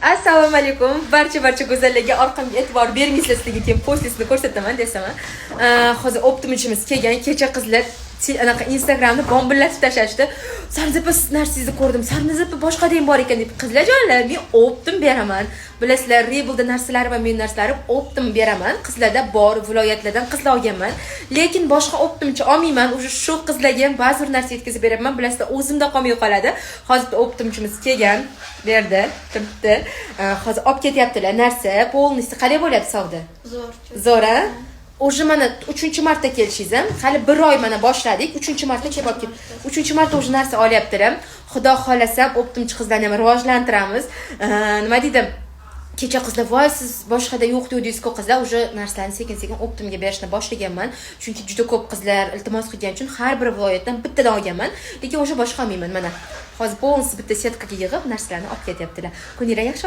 Assalomu alaykum. Barcha go'zallarga orqamga e'tibor bermaysizlar, sizlarga keyin postlisini ko'rsataman desam. Hozir optimishimiz kelgan. Kecha qizlar anaqa Instagramda bombillatib tashashdi. Sarzipa narsangizni ko'rdim. Sarzipa boshqa deyim bor ekan deb. Qizlar jonlar, men optim beraman. Bilasizlar, Rebelda narsalari va men narsalarni optim beraman. Qizlarda bor, viloyatlardan qizlar olganman. Lekin boshqa optimchi olmayman. O'sha shu qizlarga ham ba'zi bir narsa yetkazib beraman. Bilasizlar, o'zimda qolmay qoladi. Hozir optimchimiz kelgan. Berdi, turibdi. Hozir olib ketyaptilar narsa. Polnisi qanday bo'lyapti savdo? Zo'r, a? O'sha mana 3-marta kelishingiz, hali 1 oy mana boshladik. 3-marta kelib olib 3-marta o'sha narsa olyaptilar. Xudo xolasa, optimchi qizlarni ham rivojlantiramiz. Nima dedim? Kecha qizlar, voy siz boshqada yo'q dedingiz-ku qizlar, o'sha narsalarni sekin-sekin optimga berishni boshlaganman. Chunki juda ko'p qizlar iltimos qilgani uchun har bir viloyatdan bittadan olganman. Lekin o'sha boshqa olmayman mana. Hozir polnisi bitta setkaga yig'ib narsalarni olib ketyaptilar. Kunira yaxshi